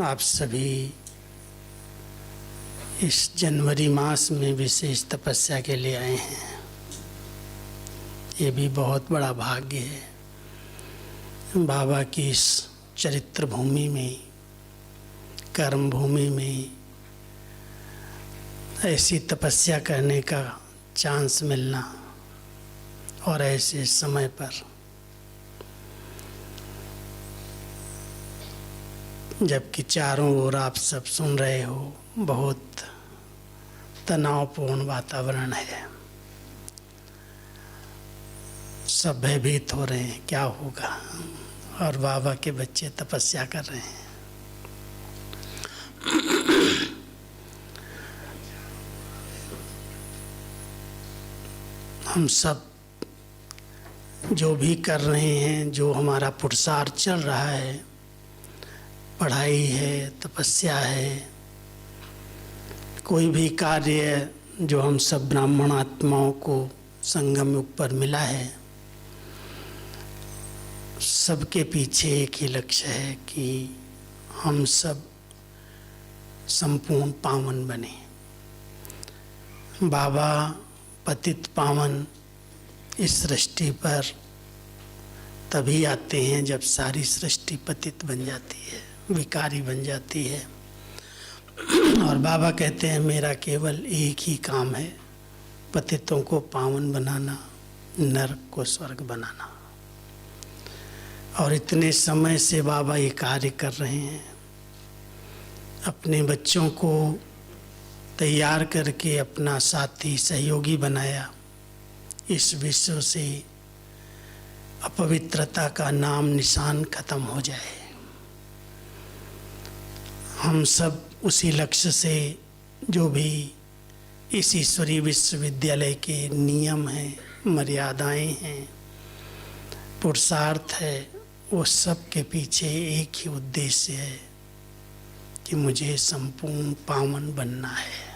आप सभी इस जनवरी मास में विशेष तपस्या के लिए आए हैं। ये भी बहुत बड़ा भाग्य है। बाबा की इस चरित्र भूमि में, कर्म भूमि में ऐसी तपस्या करने का चांस मिलना और ऐसे समय पर, जबकि चारों ओर आप सब सुन रहे हो, बहुत तनावपूर्ण वातावरण है। सब भयभीत हो रहे हैं, क्या होगा, और बाबा के बच्चे तपस्या कर रहे हैं। हम सब जो भी कर रहे हैं, जो हमारा पुरुषार्थ चल रहा है, पढ़ाई है, तपस्या है, कोई भी कार्य जो हम सब ब्राह्मण आत्माओं को संगम युग पर मिला है, सबके पीछे एक ही लक्ष्य है कि हम सब संपूर्ण पावन बने। बाबा पतित पावन इस सृष्टि पर तभी आते हैं जब सारी सृष्टि पतित बन जाती है, विकारी बन जाती है। और बाबा कहते हैं मेरा केवल एक ही काम है, पतितों को पावन बनाना, नरक को स्वर्ग बनाना। और इतने समय से बाबा ये कार्य कर रहे हैं। अपने बच्चों को तैयार करके अपना साथी सहयोगी बनाया। इस विश्व से अपवित्रता का नाम निशान खत्म हो जाए। हम सब उसी लक्ष्य से, जो भी इस ईश्वरीय विश्वविद्यालय के नियम हैं, मर्यादाएं हैं, पुरुषार्थ है, वो सब के पीछे एक ही उद्देश्य है कि मुझे संपूर्ण पावन बनना है।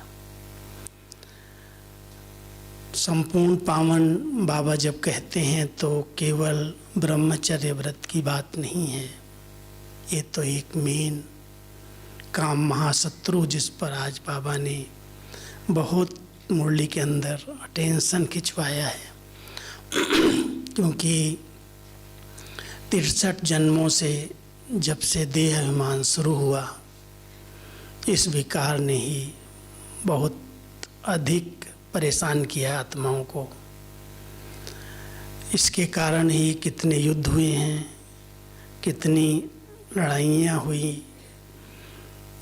संपूर्ण पावन बाबा जब कहते हैं तो केवल ब्रह्मचर्य व्रत की बात नहीं है। ये तो एक मेन काम महाशत्रु, जिस पर आज बाबा ने बहुत मुरली के अंदर अटेंशन खिंचवाया है। क्योंकि 63 जन्मों से, जब से देह अभिमान शुरू हुआ, इस विकार ने ही बहुत अधिक परेशान किया आत्माओं को। इसके कारण ही कितने युद्ध हुए हैं, कितनी लड़ाइयाँ हुई,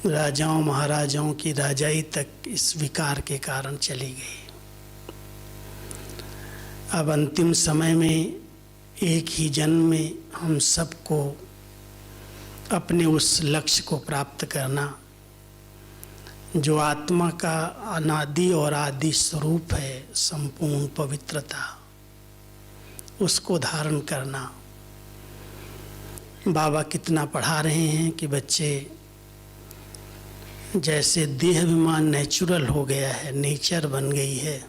राजाओं महाराजाओं की राजाई तक इस विकार के कारण चली गई। अब अंतिम समय में एक ही जन्म में हम सबको अपने उस लक्ष्य को प्राप्त करना, जो आत्मा का अनादि और आदि स्वरूप है, संपूर्ण पवित्रता, उसको धारण करना। बाबा कितना पढ़ा रहे हैं कि बच्चे, जैसे देह अभिमान नेचुरल हो गया है, नेचर बन गई है,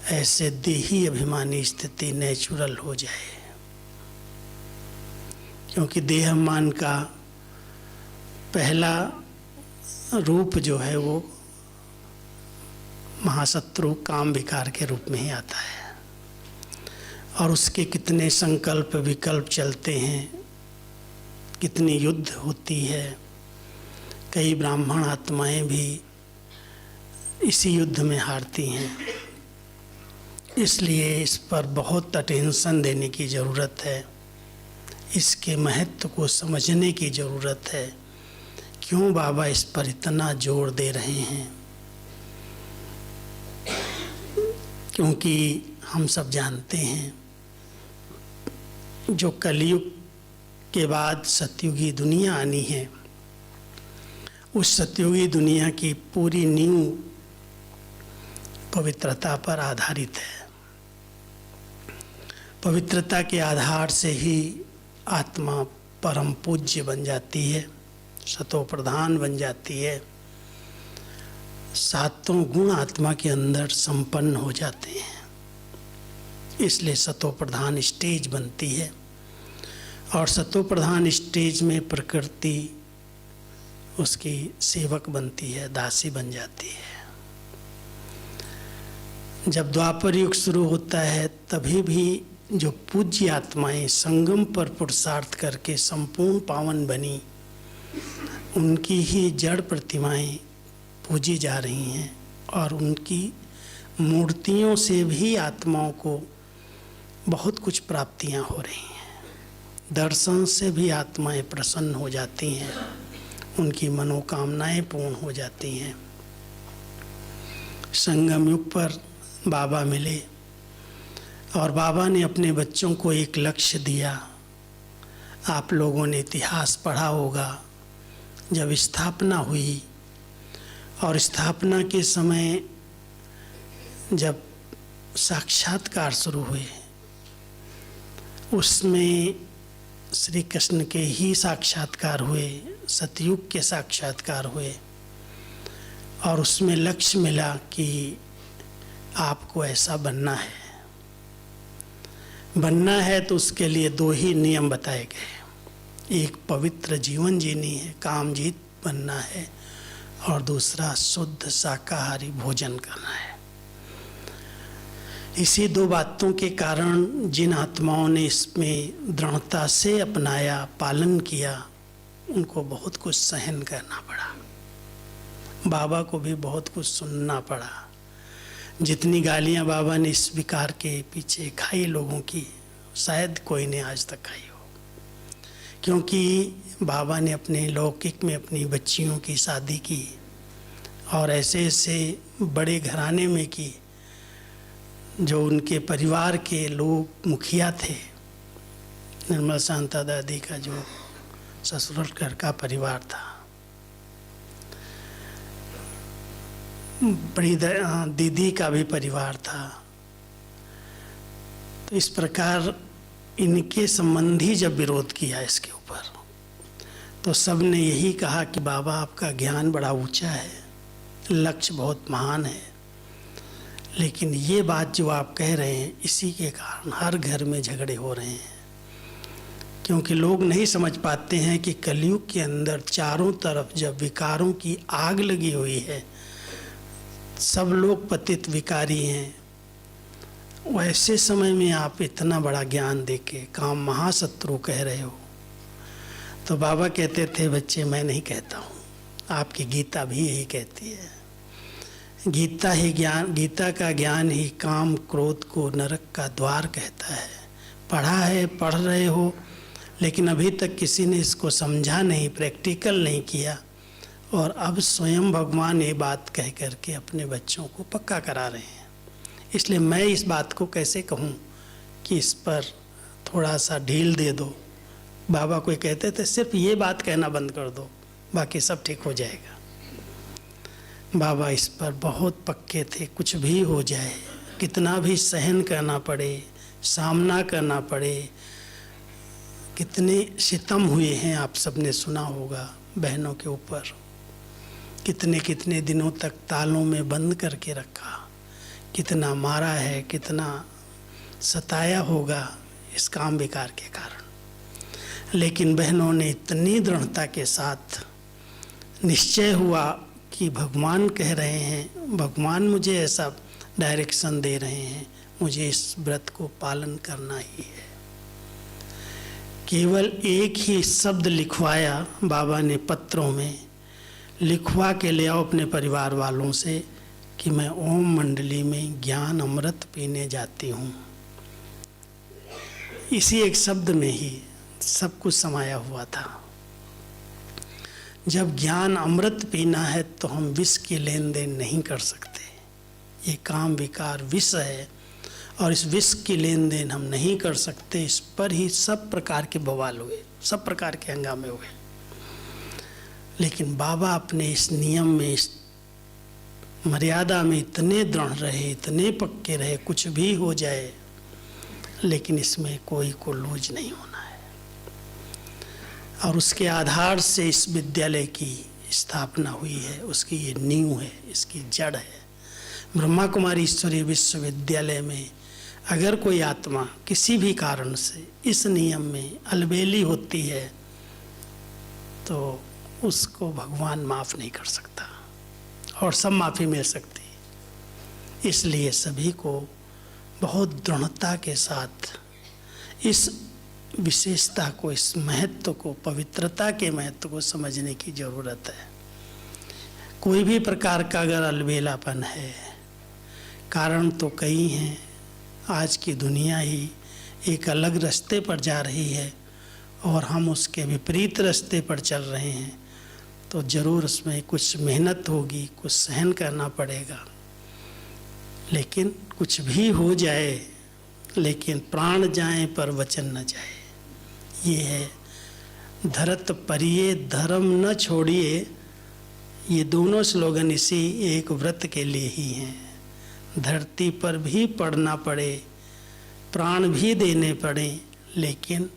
ऐसे देही अभिमानी स्थिति नेचुरल हो जाए। क्योंकि देह अभिमान का पहला रूप जो है वो महाशत्रु काम विकार के रूप में ही आता है। और उसके कितने संकल्प विकल्प चलते हैं, कितनी युद्ध होती है। कई ब्राह्मण आत्माएं भी इसी युद्ध में हारती हैं। इसलिए इस पर बहुत अटेंशन देने की ज़रूरत है। इसके महत्व को समझने की ज़रूरत है। क्यों बाबा इस पर इतना जोर दे रहे हैं? क्योंकि हम सब जानते हैं, जो कलयुग के बाद सतयुगी दुनिया आनी है, उस सतयुगी दुनिया की पूरी नींव पवित्रता पर आधारित है। पवित्रता के आधार से ही आत्मा परम पूज्य बन जाती है, सतो प्रधान बन जाती है। सातों गुण आत्मा के अंदर संपन्न हो जाते हैं। इसलिए सतो प्रधान स्टेज बनती है। और सतो प्रधान स्टेज में प्रकृति उसकी सेवक बनती है, दासी बन जाती है। जब द्वापर युग शुरू होता है तभी भी जो पूज्य आत्माएं संगम पर पुरुषार्थ करके संपूर्ण पावन बनी, उनकी ही जड़ प्रतिमाएं पूजी जा रही हैं और उनकी मूर्तियों से भी आत्माओं को बहुत कुछ प्राप्तियां हो रही हैं। दर्शन से भी आत्माएं प्रसन्न हो जाती हैं, उनकी मनोकामनाएं पूर्ण हो जाती हैं। संगम युग पर बाबा मिले और बाबा ने अपने बच्चों को एक लक्ष्य दिया। आप लोगों ने इतिहास पढ़ा होगा, जब स्थापना हुई और स्थापना के समय जब साक्षात्कार शुरू हुए, उसमें श्री कृष्ण के ही साक्षात्कार हुए, सतयुग के साक्षात्कार हुए और उसमें लक्ष्य मिला कि आपको ऐसा बनना है। बनना है तो उसके लिए दो ही नियम बताए गए, एक पवित्र जीवन जीनी है, कामजीत बनना है, और दूसरा शुद्ध शाकाहारी भोजन करना है। इसी दो बातों के कारण जिन आत्माओं ने इसमें दृढ़ता से अपनाया, पालन किया, उनको बहुत कुछ सहन करना पड़ा। बाबा को भी बहुत कुछ सुनना पड़ा। जितनी गालियां बाबा ने इस विकार के पीछे खाई लोगों की, शायद कोई ने आज तक खाई हो, क्योंकि बाबा ने अपने लौकिक में अपनी बच्चियों की शादी की और ऐसे ऐसे बड़े घराने में की जो उनके परिवार के लोग मुखिया थे। निर्मल शांता दादी का जो ससुराल घर का परिवार था, बड़ी दीदी का भी परिवार था। तो इस प्रकार इनके संबंधी जब विरोध किया इसके ऊपर, तो सब ने यही कहा कि बाबा आपका ज्ञान बड़ा ऊंचा है, लक्ष्य बहुत महान है, लेकिन ये बात जो आप कह रहे हैं इसी के कारण हर घर में झगड़े हो रहे हैं। क्योंकि लोग नहीं समझ पाते हैं कि कलयुग के अंदर चारों तरफ जब विकारों की आग लगी हुई है, सब लोग पतित विकारी हैं, वैसे समय में आप इतना बड़ा ज्ञान देके काम महाशत्रु कह रहे हो। तो बाबा कहते थे, बच्चे मैं नहीं कहता हूँ, आपकी गीता भी यही कहती है। गीता ही ज्ञान, गीता का ज्ञान ही काम क्रोध को नरक का द्वार कहता है। पढ़ा है, पढ़ रहे हो, लेकिन अभी तक किसी ने इसको समझा नहीं, प्रैक्टिकल नहीं किया, और अब स्वयं भगवान ये बात कह करके अपने बच्चों को पक्का करा रहे हैं। इसलिए मैं इस बात को कैसे कहूँ कि इस पर थोड़ा सा ढील दे दो। बाबा कोई कहते थे सिर्फ ये बात कहना बंद कर दो, बाकी सब ठीक हो जाएगा। बाबा इस पर बहुत पक्के थे, कुछ भी हो जाए, कितना भी सहन करना पड़े, सामना करना पड़े। कितने सितम हुए हैं, आप सबने सुना होगा बहनों के ऊपर, कितने कितने दिनों तक तालों में बंद करके रखा, कितना मारा है, कितना सताया होगा इस काम विकार के कारण। लेकिन बहनों ने इतनी दृढ़ता के साथ निश्चय हुआ कि भगवान कह रहे हैं, भगवान मुझे ऐसा डायरेक्शन दे रहे हैं, मुझे इस व्रत को पालन करना ही है। केवल एक ही शब्द लिखवाया बाबा ने पत्रों में, लिखवा के ले आओ अपने परिवार वालों से कि मैं ओम मंडली में ज्ञान अमृत पीने जाती हूँ। इसी एक शब्द में ही सब कुछ समाया हुआ था। जब ज्ञान अमृत पीना है तो हम विष की लेन देन नहीं कर सकते। ये काम विकार विष है और इस विष की लेन देन हम नहीं कर सकते। इस पर ही सब प्रकार के बवाल हुए, सब प्रकार के हंगामे हुए। लेकिन बाबा अपने इस नियम में, इस मर्यादा में इतने दृढ़ रहे, इतने पक्के रहे, कुछ भी हो जाए लेकिन इसमें कोई को लूज नहीं होना है। और उसके आधार से इस विद्यालय की स्थापना हुई है, उसकी ये नींव है, इसकी जड़ है। ब्रह्मा कुमारी ईश्वरीय विश्वविद्यालय में अगर कोई आत्मा किसी भी कारण से इस नियम में अलबेली होती है तो उसको भगवान माफ़ नहीं कर सकता और सब माफ़ी मिल सकती। इसलिए सभी को बहुत दृढ़ता के साथ इस विशेषता को, इस महत्व को, पवित्रता के महत्व को समझने की ज़रूरत है। कोई भी प्रकार का अगर अलबेलापन है, कारण तो कई हैं। आज की दुनिया ही एक अलग रास्ते पर जा रही है और हम उसके विपरीत रास्ते पर चल रहे हैं, तो ज़रूर उसमें कुछ मेहनत होगी, कुछ सहन करना पड़ेगा। लेकिन कुछ भी हो जाए, लेकिन प्राण जाए पर वचन न जाए, ये है। धरत परिये धर्म न छोड़िए, ये दोनों स्लोगन इसी एक व्रत के लिए ही हैं। धरती पर भी पड़ना पड़े, प्राण भी देने पड़े, लेकिन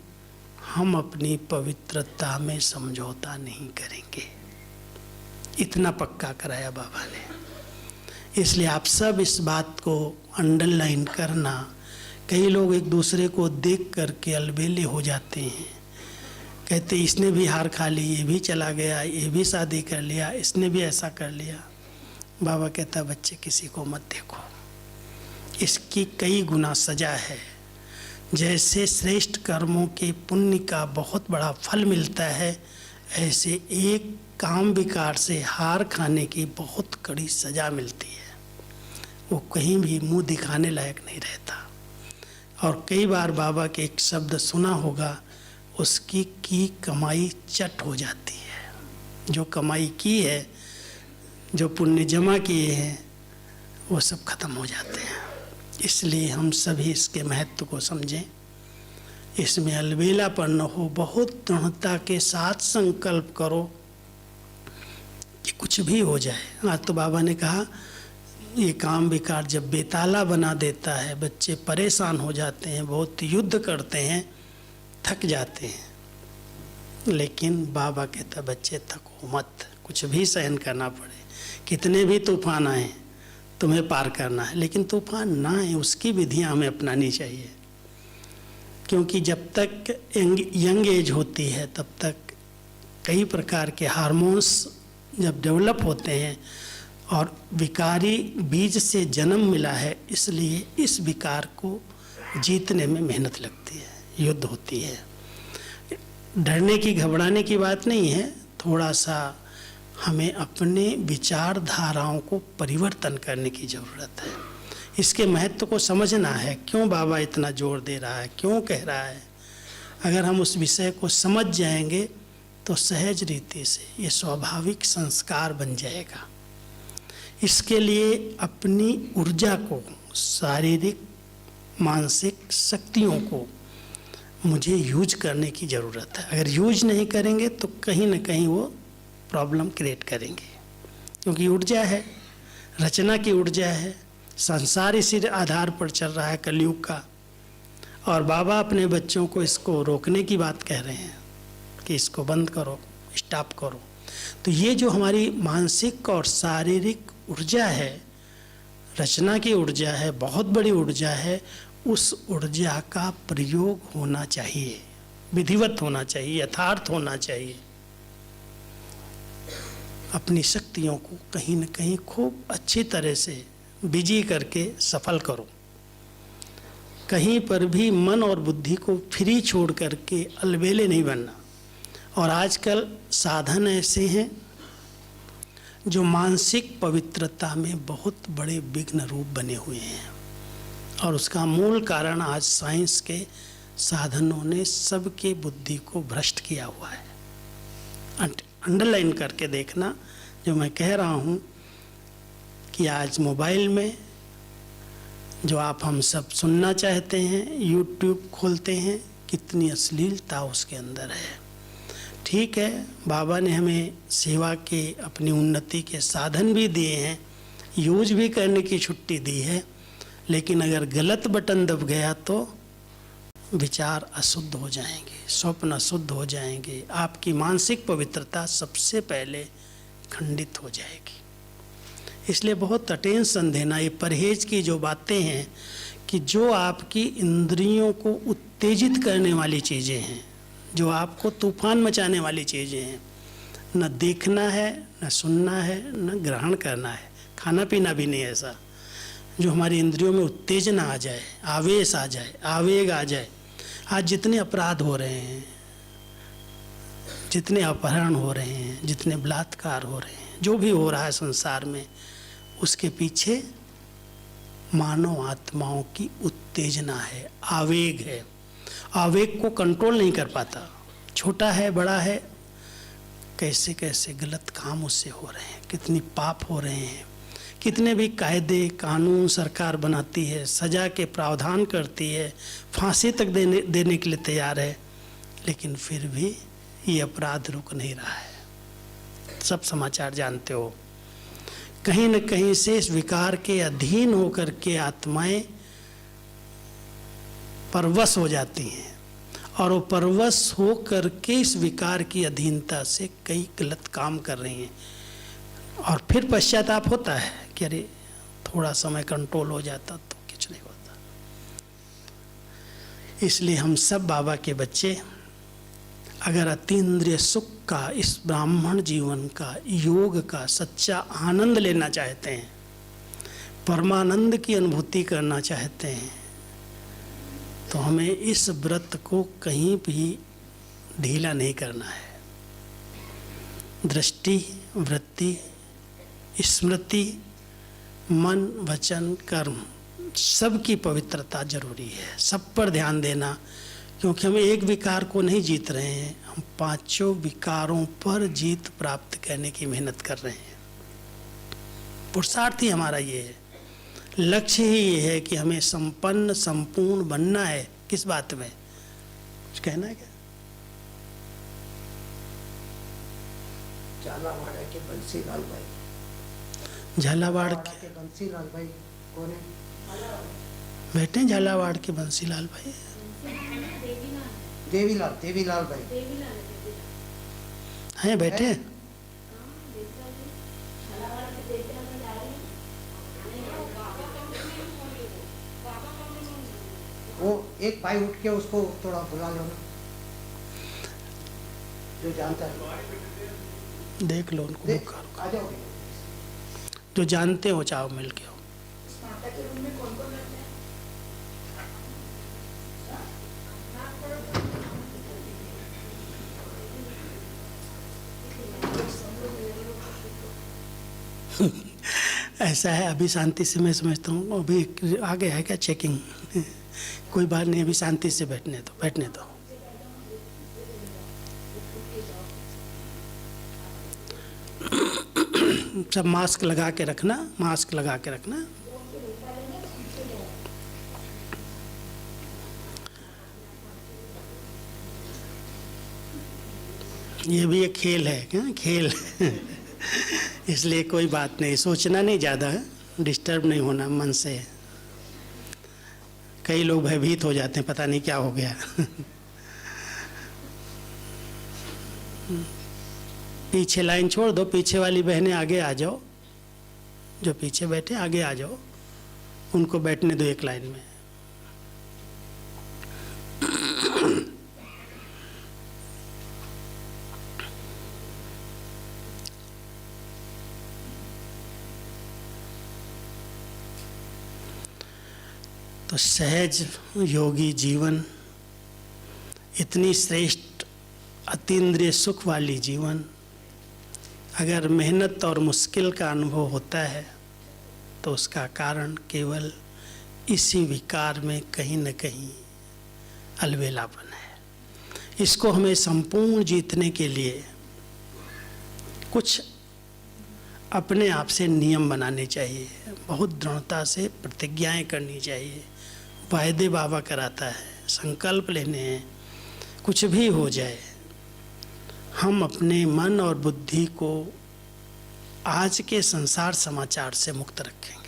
हम अपनी पवित्रता में समझौता नहीं करेंगे। इतना पक्का कराया बाबा ने। इसलिए आप सब इस बात को अंडरलाइन करना। कई लोग एक दूसरे को देख करके अलबेले हो जाते हैं, कहते इसने भी हार खा ली, ये भी चला गया, ये भी शादी कर लिया, इसने भी ऐसा कर लिया। बाबा कहता बच्चे किसी को मत देखो, इसकी कई गुना सजा है। जैसे श्रेष्ठ कर्मों के पुण्य का बहुत बड़ा फल मिलता है, ऐसे एक काम विकार से हार खाने की बहुत कड़ी सजा मिलती है। वो कहीं भी मुंह दिखाने लायक नहीं रहता। और कई बार बाबा के एक शब्द सुना होगा, उसकी की कमाई चट हो जाती है। जो कमाई की है, जो पुण्य जमा किए हैं, वो सब खत्म हो जाते हैं। इसलिए हम सभी इसके महत्व को समझें, इसमें अलबेलापन न हो, बहुत दृढ़ता के साथ संकल्प करो कि कुछ भी हो जाए। आज तो बाबा ने कहा ये काम विकार जब बेताला बना देता है, बच्चे परेशान हो जाते हैं, बहुत युद्ध करते हैं, थक जाते हैं। लेकिन बाबा कहता बच्चे थको मत, कुछ भी सहन करना पड़े, कितने भी तूफान आए तुम्हें पार करना है। लेकिन तूफान ना आए उसकी विधियां हमें अपनानी चाहिए, क्योंकि जब तक यंग एज होती है तब तक कई प्रकार के हार्मोन्स जब डेवलप होते हैं और विकारी बीज से जन्म मिला है, इसलिए इस विकार को जीतने में मेहनत लगती है, युद्ध होती है। डरने की, घबराने की बात नहीं है। थोड़ा सा हमें अपने विचारधाराओं को परिवर्तन करने की ज़रूरत है। इसके महत्व को समझना है, क्यों बाबा इतना जोर दे रहा है, क्यों कह रहा है। अगर हम उस विषय को समझ जाएंगे तो सहज रीति से ये स्वाभाविक संस्कार बन जाएगा। इसके लिए अपनी ऊर्जा को, शारीरिक मानसिक शक्तियों को मुझे यूज करने की ज़रूरत है। अगर यूज नहीं करेंगे तो कहीं ना कहीं वो प्रॉब्लम क्रिएट करेंगे, क्योंकि ऊर्जा है, रचना की ऊर्जा है। संसार इसी आधार पर चल रहा है कलयुग का, और बाबा अपने बच्चों को इसको रोकने की बात कह रहे हैं कि इसको बंद करो, स्टॉप करो। तो ये जो हमारी मानसिक और शारीरिक ऊर्जा है, रचना की ऊर्जा है, बहुत बड़ी ऊर्जा है, उस ऊर्जा का प्रयोग होना चाहिए, विधिवत होना चाहिए, यथार्थ होना चाहिए। अपनी शक्तियों को कहीं न कहीं खूब अच्छी तरह से बिजी करके सफल करो। कहीं पर भी मन और बुद्धि को फ्री छोड़ करके अलबेले नहीं बनना। और आजकल साधन ऐसे हैं जो मानसिक पवित्रता में बहुत बड़े विघ्न रूप बने हुए हैं, और उसका मूल कारण आज साइंस के साधनों ने सबके बुद्धि को भ्रष्ट किया हुआ है। अंडरलाइन करके देखना जो मैं कह रहा हूँ कि आज मोबाइल में जो आप हम सब सुनना चाहते हैं, यूट्यूब खोलते हैं, कितनी अश्लीलता उसके अंदर है। ठीक है, बाबा ने हमें सेवा के, अपनी उन्नति के साधन भी दिए हैं, यूज भी करने की छुट्टी दी है, लेकिन अगर गलत बटन दब गया तो विचार अशुद्ध हो जाएंगे, स्वप्न अशुद्ध हो जाएंगे, आपकी मानसिक पवित्रता सबसे पहले खंडित हो जाएगी। इसलिए बहुत अटेंशन देना। ये परहेज की जो बातें हैं कि जो आपकी इंद्रियों को उत्तेजित करने वाली चीज़ें हैं, जो आपको तूफान मचाने वाली चीज़ें हैं, न देखना है, न सुनना है, न ग्रहण करना है, खाना पीना भी नहीं ऐसा जो हमारी इंद्रियों में उत्तेजना आ जाए, आवेश आ जाए, आवेग आ जाए। आज जितने अपराध हो रहे हैं, जितने अपहरण हो रहे हैं, जितने बलात्कार हो रहे हैं, जो भी हो रहा है संसार में, उसके पीछे मानव आत्माओं की उत्तेजना है, आवेग है। आवेग को कंट्रोल नहीं कर पाता, छोटा है बड़ा है, कैसे कैसे गलत काम उससे हो रहे हैं, कितनी पाप हो रहे हैं, कितने भी कायदे कानून सरकार बनाती है, सजा के प्रावधान करती है, फांसी तक देने के लिए तैयार है, लेकिन फिर भी ये अपराध रुक नहीं रहा है। सब समाचार जानते हो, कहीं न कहीं से इस विकार के अधीन होकर के आत्माएं परवश हो जाती हैं, और वो परवश हो करके इस विकार की अधीनता से कई गलत काम कर रही हैं, और फिर पश्चाताप होता है कि अरे थोड़ा समय कंट्रोल हो जाता तो कुछ नहीं होता। इसलिए हम सब बाबा के बच्चे अगर अतीन्द्रिय सुख का, इस ब्राह्मण जीवन का, योग का सच्चा आनंद लेना चाहते हैं, परमानंद की अनुभूति करना चाहते हैं, तो हमें इस व्रत को कहीं भी ढीला नहीं करना है। दृष्टि, वृत्ति, स्मृति, मन, वचन, कर्म, सबकी पवित्रता जरूरी है। सब पर ध्यान देना, क्योंकि हम एक विकार को नहीं जीत रहे हैं, हम पांचों विकारों पर जीत प्राप्त करने की मेहनत कर रहे हैं। पुरुषार्थ ही हमारा ये है, लक्ष्य ही ये है कि हमें संपन्न संपूर्ण बनना है। किस बात में कुछ कहना है क्या? झालावाड़ के बंसीलाल भाई, झालावाड़ के बंसीलाल भाई कौन है? बैठे हैं झालावाड़ के बंसीलाल भाई, देवीलाल भाई हैं बैठे। वो एक भाई उठ के उसको थोड़ा बुला लो ना, जो जानता है। देख लो उनको, आ जाओ। जो जानते हो चाहो मिल के हो। ऐसा है, अभी शांति से मैं समझता हूँ, अभी आगे है क्या चेकिंग? कोई बात नहीं, अभी शांति से बैठने दो, बैठने दो। सब मास्क लगा के रखना, मास्क लगा के रखना। ये भी एक खेल है क्या? खेल इसलिए कोई बात नहीं, सोचना नहीं ज़्यादा, डिस्टर्ब नहीं होना मन से। कई लोग भयभीत हो जाते हैं, पता नहीं क्या हो गया। पीछे लाइन छोड़ दो, पीछे वाली बहनें आगे आ जाओ, जो पीछे बैठे आगे आ जाओ, उनको बैठने दो एक लाइन में। तो सहज योगी जीवन, इतनी श्रेष्ठ अतीन्द्रिय सुख वाली जीवन, अगर मेहनत और मुश्किल का अनुभव होता है तो उसका कारण केवल इसी विकार में कहीं न कहीं अलबेलापन है। इसको हमें संपूर्ण जीतने के लिए कुछ अपने आप से नियम बनाने चाहिए, बहुत दृढ़ता से प्रतिज्ञाएं करनी चाहिए, वायदे बाबा कराता है, संकल्प लेने हैं। कुछ भी हो जाए, हम अपने मन और बुद्धि को आज के संसार समाचार से मुक्त रखेंगे।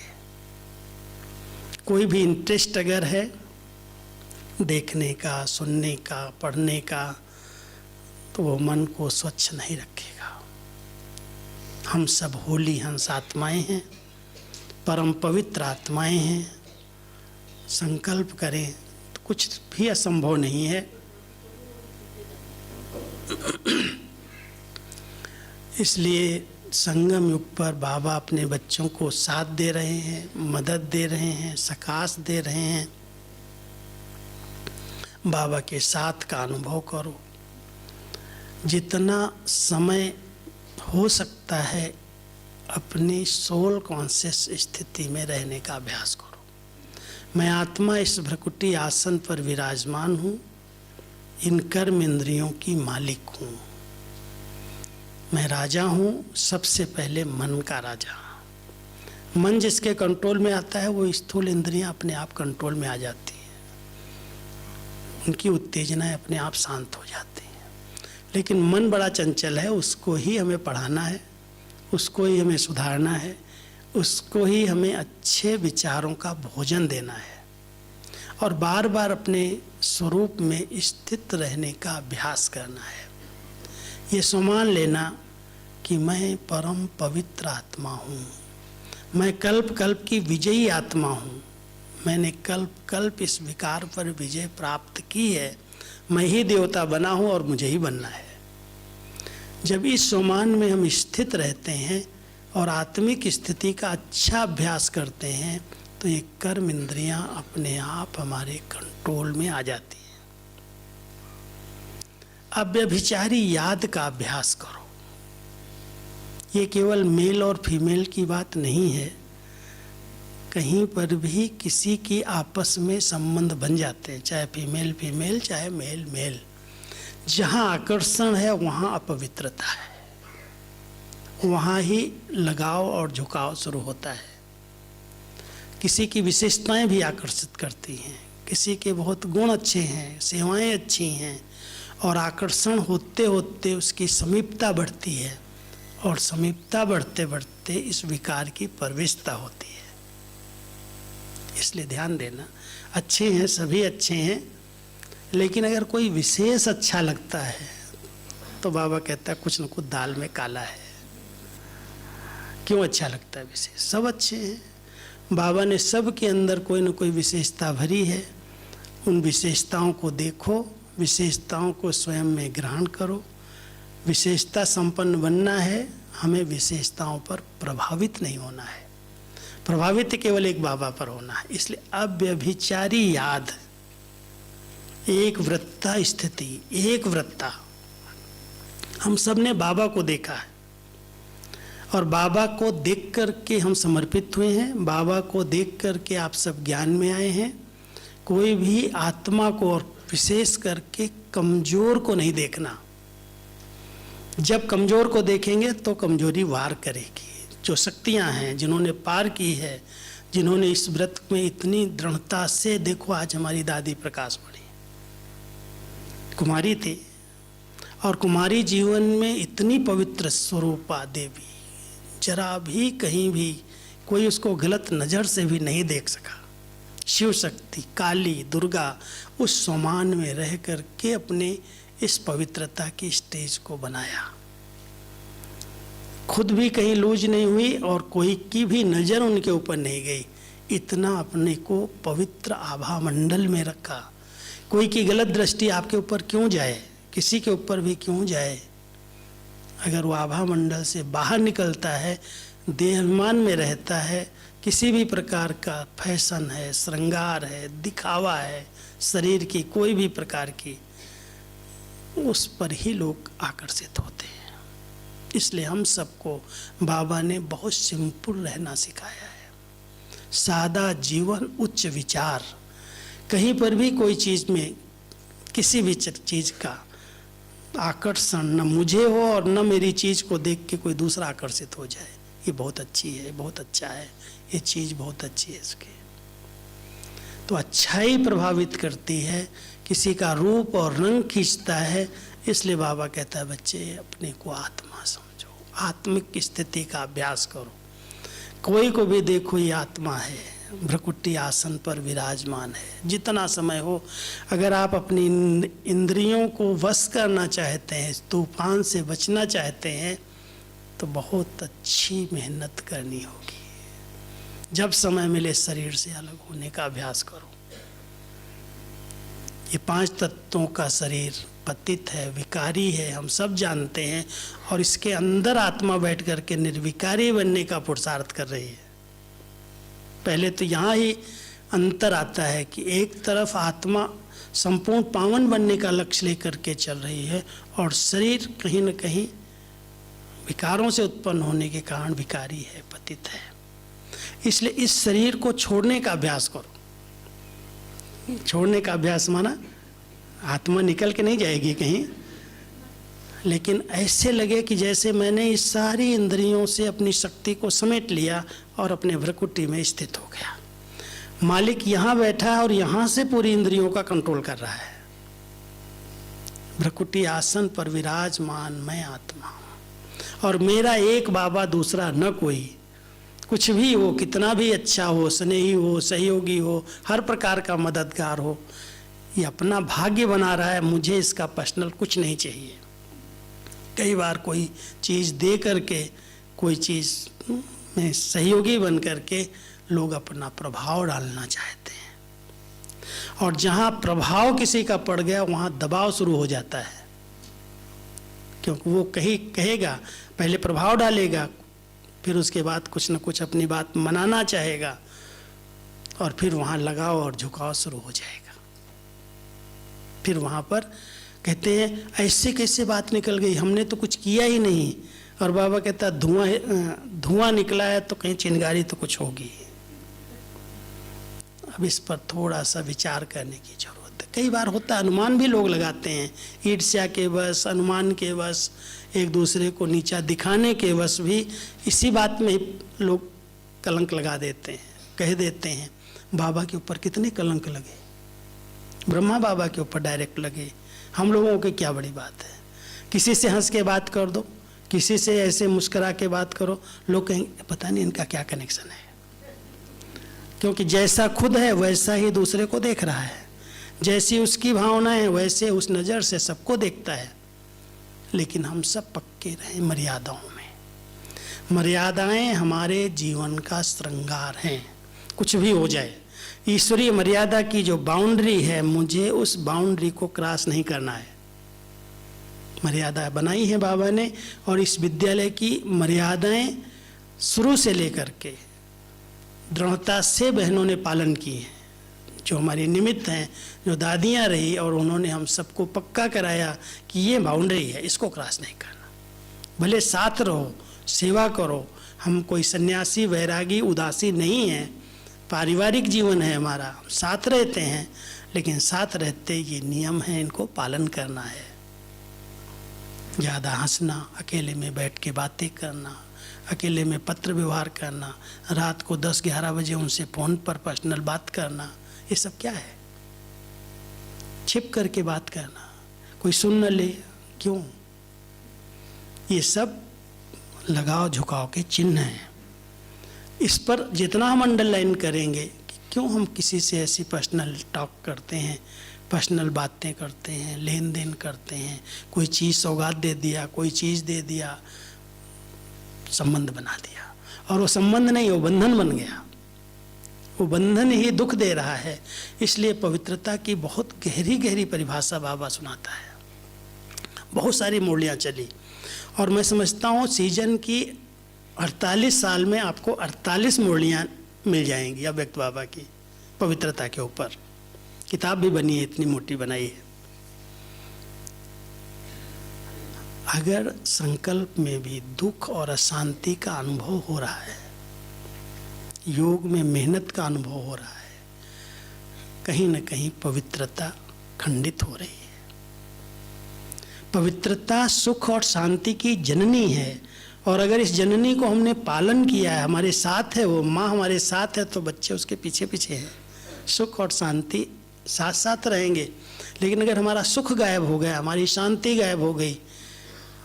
कोई भी इंटरेस्ट अगर है देखने का, सुनने का, पढ़ने का, तो वो मन को स्वच्छ नहीं रखेगा। हम सब होली हंस आत्माएं हैं, परम पवित्र आत्माएं हैं। संकल्प करें तो कुछ भी असंभव नहीं है। इसलिए संगम युग पर बाबा अपने बच्चों को साथ दे रहे हैं, मदद दे रहे हैं, सकाश दे रहे हैं। बाबा के साथ का अनुभव करो। जितना समय हो सकता है अपनी सोल कॉन्शियस स्थिति में रहने का अभ्यास करो। मैं आत्मा इस भ्रकुटी आसन पर विराजमान हूँ, इन कर्म इंद्रियों की मालिक हूँ। मैं राजा हूँ, सबसे पहले मन का राजा। मन जिसके कंट्रोल में आता है वो स्थूल इंद्रियां अपने आप कंट्रोल में आ जाती हैं, उनकी उत्तेजनाएं अपने आप शांत हो जाती हैं। लेकिन मन बड़ा चंचल है, उसको ही हमें पढ़ाना है, उसको ही हमें सुधारना है, उसको ही हमें अच्छे विचारों का भोजन देना है और बार बार अपने स्वरूप में स्थित रहने का अभ्यास करना है। ये सुमान लेना कि मैं परम पवित्र आत्मा हूँ, मैं कल्प कल्प की विजयी आत्मा हूँ, मैंने कल्प कल्प इस विकार पर विजय प्राप्त की है, मैं ही देवता बना हूँ और मुझे ही बनना है। जब इस सोमान में हम स्थित रहते हैं और आत्मिक स्थिति का अच्छा अभ्यास करते हैं तो ये कर्म इंद्रियां अपने आप हमारे कंट्रोल में आ जाती हैं। अव्यभिचारी याद का अभ्यास करो। ये केवल मेल और फीमेल की बात नहीं है, कहीं पर भी किसी की आपस में संबंध बन जाते हैं, चाहे फीमेल फीमेल चाहे मेल मेल। जहाँ आकर्षण है वहाँ अपवित्रता है, वहाँ ही लगाव और झुकाव शुरू होता है। किसी की विशेषताएं भी आकर्षित करती हैं, किसी के बहुत गुण अच्छे हैं, सेवाएं अच्छी हैं और आकर्षण होते होते उसकी समीपता बढ़ती है और समीपता बढ़ते बढ़ते इस विकार की प्रवेशता होती है। इसलिए ध्यान देना, अच्छे हैं, सभी अच्छे हैं, लेकिन अगर कोई विशेष अच्छा लगता है तो बाबा कहता है कुछ न कुछ दाल में काला है। क्यों अच्छा लगता है विशेष? सब अच्छे हैं, बाबा ने सब के अंदर कोई न कोई विशेषता भरी है। उन विशेषताओं को देखो, विशेषताओं को स्वयं में ग्रहण करो। विशेषता संपन्न बनना है, हमें विशेषताओं पर प्रभावित नहीं होना है, प्रभावित केवल एक बाबा पर होना है। इसलिए अव्यभिचारी याद, एक वृत्ता स्थिति, एक वृत्ता। हम सब ने बाबा को देखा है और बाबा को देख करके हम समर्पित हुए हैं, बाबा को देख करके आप सब ज्ञान में आए हैं। कोई भी आत्मा को और विशेष करके कमजोर को नहीं देखना। जब कमजोर को देखेंगे तो कमजोरी वार करेगी। जो शक्तियां हैं, जिन्होंने पार की है, जिन्होंने इस व्रत में इतनी दृढ़ता से, देखो आज हमारी दादी प्रकाश मणि कुमारी थी और कुमारी जीवन में इतनी पवित्र स्वरूपा देवी, जरा भी कहीं भी कोई उसको गलत नज़र से भी नहीं देख सका। शिव शक्ति, काली, दुर्गा उस समान में रह करके अपने इस पवित्रता की स्टेज को बनाया। खुद भी कहीं लूज नहीं हुई और कोई की भी नज़र उनके ऊपर नहीं गई। इतना अपने को पवित्र आभा मंडल में रखा। कोई की गलत दृष्टि आपके ऊपर क्यों जाए, किसी के ऊपर भी क्यों जाए। अगर वो आभा मंडल से बाहर निकलता है, देहाभिमान में रहता है, किसी भी प्रकार का फैशन है, श्रृंगार है, दिखावा है, शरीर की कोई भी प्रकार की, उस पर ही लोग आकर्षित होते हैं। इसलिए हम सबको बाबा ने बहुत सिंपल रहना सिखाया है। सादा जीवन, उच्च विचार। कहीं पर भी कोई चीज़ में, किसी भी चीज़ का आकर्षण न मुझे हो और न मेरी चीज़ को देख के कोई दूसरा आकर्षित हो जाए। ये बहुत अच्छी है, बहुत अच्छा है, ये चीज़ बहुत अच्छी है इसकी। तो अच्छाई प्रभावित करती है, किसी का रूप और रंग खींचता है। इसलिए बाबा कहता है बच्चे अपने को आत्मा समझो, आत्मिक स्थिति का अभ्यास करो। कोई को भी देखो ये आत्मा है, भ्रकुटी आसन पर विराजमान है। जितना समय हो, अगर आप अपनी इंद्रियों को वश करना चाहते हैं, तूफान से बचना चाहते हैं, तो बहुत अच्छी मेहनत करनी होगी। जब समय मिले शरीर से अलग होने का अभ्यास करो। ये 5 तत्वों का शरीर पतित है, विकारी है, हम सब जानते हैं। और इसके अंदर आत्मा बैठ कर के निर्विकारी बनने का पुरुषार्थ कर रही है। पहले तो यहाँ ही अंतर आता है कि एक तरफ आत्मा संपूर्ण पावन बनने का लक्ष्य लेकर के चल रही है और शरीर कहीं न कहीं विकारों से उत्पन्न होने के कारण विकारी है, पतित है। इसलिए इस शरीर को छोड़ने का अभ्यास करो। छोड़ने का अभ्यास माना आत्मा निकल के नहीं जाएगी कहीं, लेकिन ऐसे लगे कि जैसे मैंने इस सारी इंद्रियों से अपनी शक्ति को समेट लिया और अपने भ्रकुटी में स्थित हो गया। मालिक यहाँ बैठा है और यहाँ से पूरी इंद्रियों का कंट्रोल कर रहा है। भ्रकुटी आसन पर विराजमान मैं आत्मा हूँ और मेरा एक बाबा दूसरा न कोई। कुछ भी हो, कितना भी अच्छा हो, स्नेही हो, सहयोगी हो, हर प्रकार का मददगार हो, ये अपना भाग्य बना रहा है। मुझे इसका पर्सनल कुछ नहीं चाहिए। कई बार कोई चीज़ दे करके, कोई चीज़ में सहयोगी बन करके लोग अपना प्रभाव डालना चाहते हैं और जहाँ प्रभाव किसी का पड़ गया वहाँ दबाव शुरू हो जाता है। क्योंकि वो कहेगा, पहले प्रभाव डालेगा, फिर उसके बाद कुछ न कुछ अपनी बात मनाना चाहेगा और फिर वहाँ लगाव और झुकाव शुरू हो जाएगा। फिर वहाँ पर कहते हैं ऐसे कैसे बात निकल गई, हमने तो कुछ किया ही नहीं। और बाबा कहता धुआं निकला है तो कहीं चिंगारी तो कुछ होगी। अब इस पर थोड़ा सा विचार करने की जरूरत है। कई बार होता है, अनुमान भी लोग लगाते हैं, ईर्ष्या के वश, अनुमान के वश, एक दूसरे को नीचा दिखाने के वश भी इसी बात में लोग कलंक लगा देते हैं, कह देते हैं। बाबा के ऊपर कितने कलंक लगे, ब्रह्मा बाबा के ऊपर डायरेक्ट लगे। हम लोगों की क्या बड़ी बात है, किसी से हंस के बात कर दो, किसी से ऐसे मुस्कुरा के बात करो, लोग कहेंगे पता नहीं इनका क्या कनेक्शन है। क्योंकि जैसा खुद है वैसा ही दूसरे को देख रहा है, जैसी उसकी भावना है वैसे उस नज़र से सबको देखता है। लेकिन हम सब पक्के रहे मर्यादाओं में। मर्यादाएं हमारे जीवन का श्रृंगार हैं। कुछ भी हो जाए, ईश्वरीय मर्यादा की जो बाउंड्री है, मुझे उस बाउंड्री को क्रॉस नहीं करना है। मर्यादा बनाई है बाबा ने और इस विद्यालय की मर्यादाएं शुरू से लेकर के दृढ़ता से बहनों ने पालन की है। जो हमारी निमित्त हैं, जो दादियाँ रही, और उन्होंने हम सबको पक्का कराया कि ये बाउंड्री है, इसको क्रॉस नहीं करना। भले साथ रहो, सेवा करो, हम कोई सन्यासी, वैरागी, उदासी नहीं है। पारिवारिक जीवन है हमारा, हम साथ रहते हैं, लेकिन साथ रहते ये नियम हैं, इनको पालन करना है। ज़्यादा हंसना, अकेले में बैठ के बातें करना, अकेले में पत्र व्यवहार करना, रात को 10-11 बजे उनसे फ़ोन पर पर्सनल बात करना, ये सब क्या है? छिप करके बात करना, कोई सुन न ले, क्यों? ये सब लगाव झुकाव के चिन्ह हैं। इस पर जितना हम अंडरलाइन करेंगे कि क्यों हम किसी से ऐसी पर्सनल टॉक करते हैं, पर्सनल बातें करते हैं, लेन देन करते हैं, कोई चीज़ सौगात दे दिया, कोई चीज़ दे दिया, संबंध बना दिया, और वो संबंध नहीं, वो बंधन बन गया। वो बंधन ही दुख दे रहा है। इसलिए पवित्रता की बहुत गहरी गहरी परिभाषा बाबा सुनाता है। बहुत सारी मुरलियाँ चली और मैं समझता हूँ सीजन की 48 साल में आपको 48 मुरलियाँ मिल जाएंगी अव्यक्त बाबा की पवित्रता के ऊपर। किताब भी बनी है, इतनी मोटी बनाई है। अगर संकल्प में भी दुख और अशांति का अनुभव हो रहा है, योग में मेहनत का अनुभव हो रहा है, कहीं न कहीं पवित्रता खंडित हो रही है। पवित्रता सुख और शांति की जननी है, और अगर इस जननी को हमने पालन किया है, हमारे साथ है, वो माँ हमारे साथ है, तो बच्चे उसके पीछे पीछे हैं। सुख और शांति साथ साथ रहेंगे। लेकिन अगर हमारा सुख गायब हो गया, हमारी शांति गायब हो गई,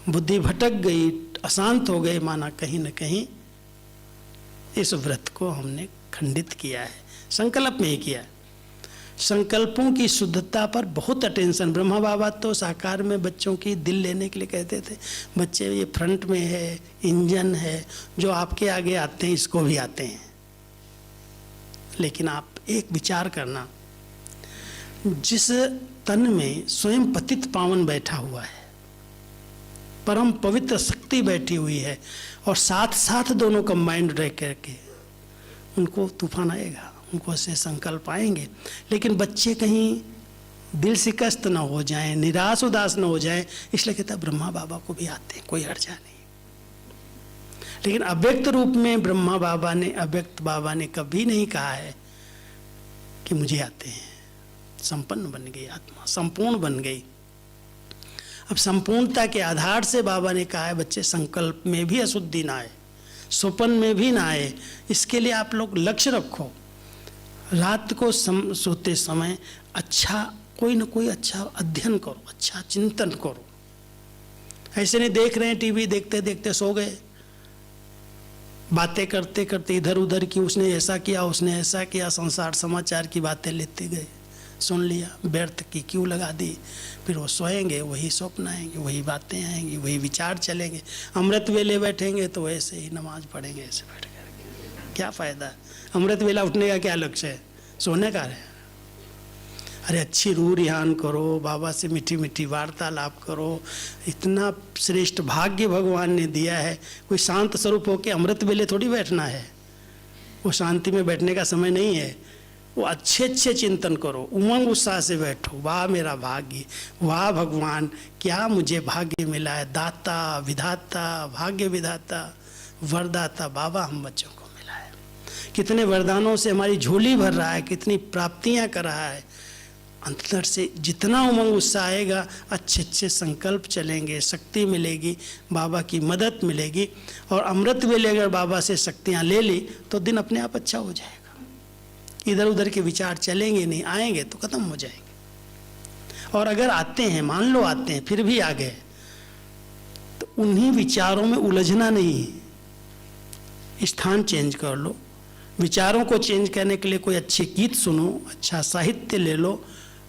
बुद्धि भटक गई, अशांत हो गए, माना कहीं न कहीं इस व्रत को हमने खंडित किया है। संकल्प में ही किया है। संकल्पों की शुद्धता पर बहुत अटेंशन। ब्रह्मा बाबा तो साकार में बच्चों की दिल लेने के लिए कहते थे, बच्चे ये फ्रंट में है, इंजन है, जो आपके आगे आते हैं इसको भी आते हैं। लेकिन आप एक विचार करना, जिस तन में स्वयं पतित पावन बैठा हुआ है, परम पवित्र शक्ति बैठी हुई है, और साथ साथ दोनों कंबाइंड रह करके उनको तूफान आएगा, उनको ऐसे संकल्प आएंगे। लेकिन बच्चे कहीं दिल शिकस्त न हो जाएं, निराश उदास न हो जाएं, इसलिए कहता है ब्रह्मा बाबा को भी आते हैं, कोई हर्जा नहीं। लेकिन अव्यक्त रूप में ब्रह्मा बाबा ने, अव्यक्त बाबा ने कभी नहीं कहा है कि मुझे आते हैं। संपन्न बन गई आत्मा, संपूर्ण बन गई। अब संपूर्णता के आधार से बाबा ने कहा है बच्चे संकल्प में भी अशुद्धि ना आए, स्वप्न में भी ना आए। इसके लिए आप लोग लक्ष्य रखो, रात को सोते समय अच्छा कोई ना कोई अच्छा अध्ययन करो, अच्छा चिंतन करो। ऐसे नहीं देख रहे हैं टीवी देखते देखते सो गए, बातें करते करते इधर उधर की, उसने ऐसा किया उसने ऐसा किया, संसार समाचार की बातें लेते गए, सुन लिया, व्यर्थ की क्यों लगा दी। फिर वो सोएंगे, वही स्वप्न आएंगे, वही बातें आएंगी, वही विचार चलेंगे। अमृत वेले बैठेंगे तो वैसे ही नमाज पढ़ेंगे, ऐसे बैठ करके क्या फ़ायदा। अमृत वेला उठने का क्या लक्ष्य है, सोने का है। अरे अच्छी रूह रिहान करो, बाबा से मीठी मीठी वार्तालाप करो। इतना श्रेष्ठ भाग्य भगवान ने दिया है। कोई शांत स्वरूप होकर अमृत वेले थोड़ी बैठना है, वो शांति में बैठने का समय नहीं है। वो अच्छे अच्छे चिंतन करो, उमंग उत्साह से बैठो। वाह मेरा भाग्य, वाह भगवान, क्या मुझे भाग्य मिला है। दाता विधाता, भाग्य विधाता, वरदाता बाबा हम बच्चों को मिला है। कितने वरदानों से हमारी झोली भर रहा है, कितनी प्राप्तियां कर रहा है। अंतर से जितना उमंग उत्साह आएगा, अच्छे अच्छे संकल्प चलेंगे, शक्ति मिलेगी, बाबा की मदद मिलेगी। और अमृत वेले अगर बाबा से शक्तियाँ ले ली तो दिन अपने आप अच्छा हो जाएगा। इधर उधर के विचार चलेंगे नहीं, आएंगे तो खत्म हो जाएंगे। और अगर आते हैं, मान लो आते हैं फिर भी आ गए, तो उन्हीं विचारों में उलझना नहीं, स्थान चेंज कर लो। विचारों को चेंज करने के लिए कोई अच्छे गीत सुनो, अच्छा साहित्य ले लो,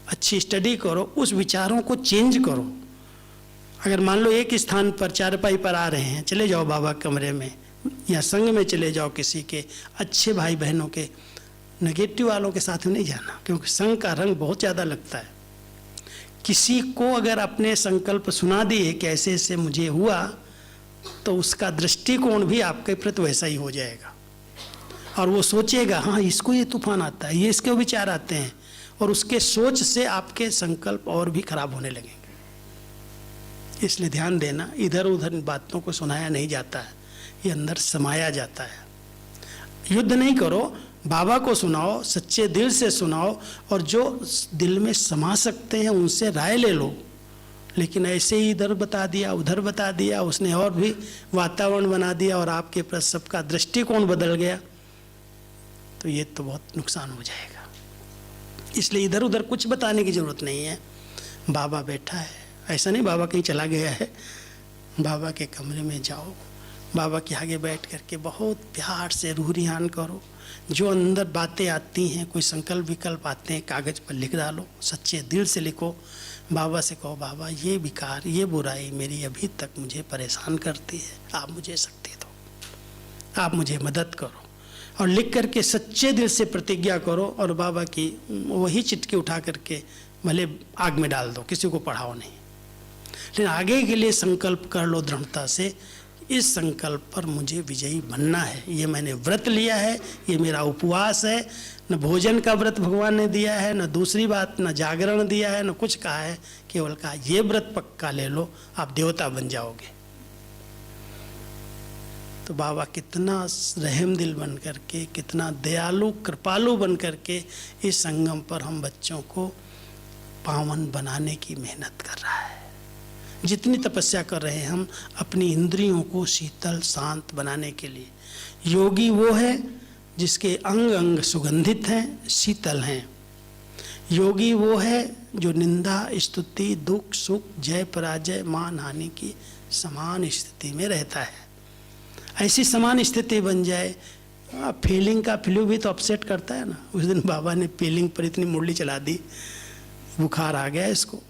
अच्छी स्टडी करो, उस विचारों को चेंज करो। अगर मान लो एक स्थान पर चारपाई पर आ रहे हैं, चले जाओ बाबा कमरे में या संग में चले जाओ, किसी के अच्छे भाई बहनों के। नेगेटिव वालों के साथ नहीं जाना, क्योंकि संग का रंग बहुत ज़्यादा लगता है। किसी को अगर अपने संकल्प सुना दिए कि ऐसे ऐसे मुझे हुआ, तो उसका दृष्टिकोण भी आपके प्रति वैसा ही हो जाएगा। और वो सोचेगा हाँ इसको ये तूफान आता है, ये इसके विचार आते हैं, और उसके सोच से आपके संकल्प और भी खराब होने लगेंगे। इसलिए ध्यान देना, इधर उधर बातों को सुनाया नहीं जाता है, ये अंदर समाया जाता है। युद्ध नहीं करो, बाबा को सुनाओ, सच्चे दिल से सुनाओ, और जो दिल में समा सकते हैं उनसे राय ले लो। लेकिन ऐसे ही इधर बता दिया उधर बता दिया, उसने और भी वातावरण बना दिया और आपके प्रति सबका दृष्टिकोण बदल गया, तो ये तो बहुत नुकसान हो जाएगा। इसलिए इधर उधर कुछ बताने की ज़रूरत नहीं है। बाबा बैठा है, ऐसा नहीं बाबा कहीं चला गया है। बाबा के कमरे में जाओ, बाबा के आगे बैठ करके बहुत प्यार से रूह रिहान करो। जो अंदर बातें आती हैं, कोई संकल्प विकल्प आते हैं, कागज़ पर लिख डालो, सच्चे दिल से लिखो। बाबा से कहो बाबा ये विकार, ये बुराई मेरी अभी तक मुझे परेशान करती है, आप मुझे शक्ति दो, आप मुझे मदद करो। और लिख करके सच्चे दिल से प्रतिज्ञा करो, और बाबा की वही चिट्ठी उठा करके भले आग में डाल दो, किसी को पढ़ाओ नहीं। लेकिन आगे के लिए संकल्प कर लो दृढ़ता से, इस संकल्प पर मुझे विजयी बनना है। ये मैंने व्रत लिया है, ये मेरा उपवास है। न भोजन का व्रत भगवान ने दिया है, न दूसरी बात, न जागरण दिया है, न कुछ कहा है। केवल कहा ये व्रत पक्का ले लो, आप देवता बन जाओगे। तो बाबा कितना रहम दिल बन करके, कितना दयालु कृपालु बन करके इस संगम पर हम बच्चों को पावन बनाने की मेहनत कर रहा है। जितनी तपस्या कर रहे हैं हम अपनी इंद्रियों को शीतल शांत बनाने के लिए। योगी वो है जिसके अंग अंग सुगंधित हैं, शीतल हैं। योगी वो है जो निंदा स्तुति दुख सुख जय पराजय मान हानि की समान स्थिति में रहता है। ऐसी समान स्थिति बन जाए। फीलिंग का फ्लू भी तो अपसेट करता है ना। उस दिन बाबा ने फीलिंग पर इतनी मुरली चला दी, बुखार आ गया इसको।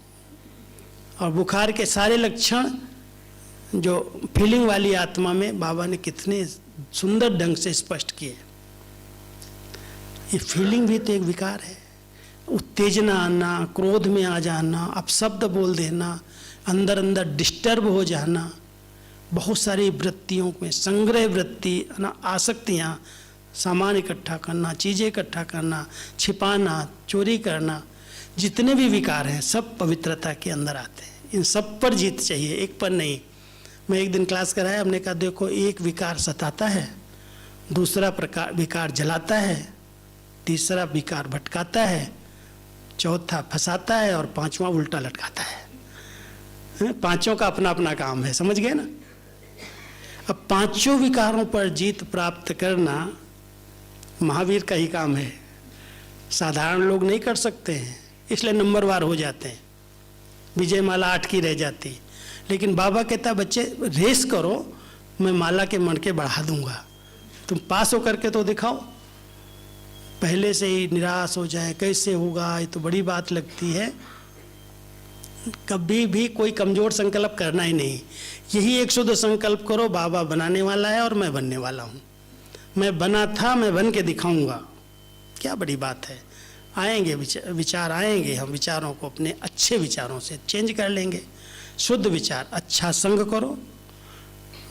और बुखार के सारे लक्षण जो फीलिंग वाली आत्मा में बाबा ने कितने सुंदर ढंग से स्पष्ट किए। ये फीलिंग भी तो एक विकार है। उत्तेजना आना, क्रोध में आ जाना, अपशब्द बोल देना, अंदर अंदर डिस्टर्ब हो जाना, बहुत सारी वृत्तियों में संग्रह वृत्ति, आसक्तियाँ, सामान इकट्ठा करना, चीज़ें इकट्ठा करना, छिपाना, चोरी करना, जितने भी विकार हैं सब पवित्रता के अंदर आते हैं। इन सब पर जीत चाहिए, एक पर नहीं। मैं एक दिन क्लास कराया, हमने कहा देखो, एक विकार सताता है, दूसरा प्रकार विकार जलाता है, तीसरा विकार भटकाता है, चौथा फंसाता है और पांचवा उल्टा लटकाता है। पांचों का अपना अपना काम है, समझ गए ना। अब पांचों विकारों पर जीत प्राप्त करना महावीर का ही काम है, साधारण लोग नहीं कर सकते हैं, इसलिए नंबरवार हो जाते हैं। विजय माला 8 की रह जाती, लेकिन बाबा कहता बच्चे रेस करो, मैं माला के मणके बढ़ा दूंगा, तुम पास होकर के तो दिखाओ। पहले से ही निराश हो जाए, कैसे होगा, ये तो बड़ी बात लगती है। कभी भी कोई कमजोर संकल्प करना ही नहीं, यही एक शुद्ध संकल्प करो, बाबा बनाने वाला है और मैं बनने वाला हूँ, मैं बना था, मैं बन के दिखाऊंगा। क्या बड़ी बात है। आएंगे विचार आएंगे, हम विचारों को अपने अच्छे विचारों से चेंज कर लेंगे। शुद्ध विचार, अच्छा संग करो।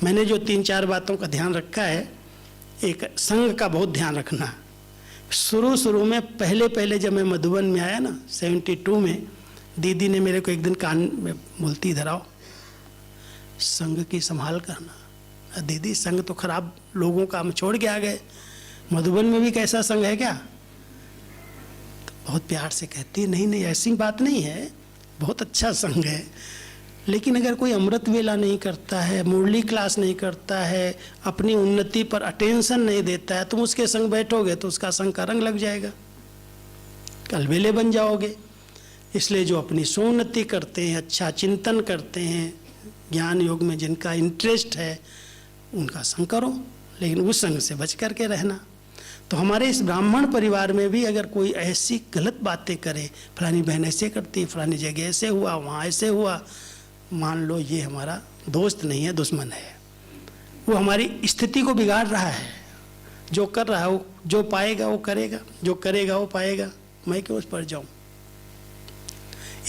मैंने जो 3-4 बातों का ध्यान रखा है, एक संग का बहुत ध्यान रखना। शुरू में पहले जब मैं मधुबन में आया ना 72 में, दीदी ने मेरे को एक दिन कान में बोलती, इधर आओ, संग की संभाल करना। दीदी संग तो खराब लोगों का हम छोड़ के आ गए, मधुबन में भी कैसा संग है क्या? तो बहुत प्यार से कहती है, नहीं ऐसी बात नहीं है, बहुत अच्छा संग है, लेकिन अगर कोई अमृत वेला नहीं करता है, मुरली क्लास नहीं करता है, अपनी उन्नति पर अटेंशन नहीं देता है, तुम उसके संग बैठोगे तो उसका संग का रंग लग जाएगा, अलबेले बन जाओगे। इसलिए जो अपनी सोन्नति करते हैं, अच्छा चिंतन करते हैं, ज्ञान योग में जिनका इंटरेस्ट है, उनका संग करो, लेकिन उस संग से बच करके रहना। तो हमारे इस ब्राह्मण परिवार में भी अगर कोई ऐसी गलत बातें करे, फलानी बहन ऐसे करती, फलानी जगह ऐसे हुआ, वहाँ ऐसे हुआ, मान लो ये हमारा दोस्त नहीं है, दुश्मन है, वो हमारी स्थिति को बिगाड़ रहा है। जो कर रहा है वो, जो पाएगा वो करेगा, जो करेगा वो पाएगा, मैं क्यों उस पर जाऊं।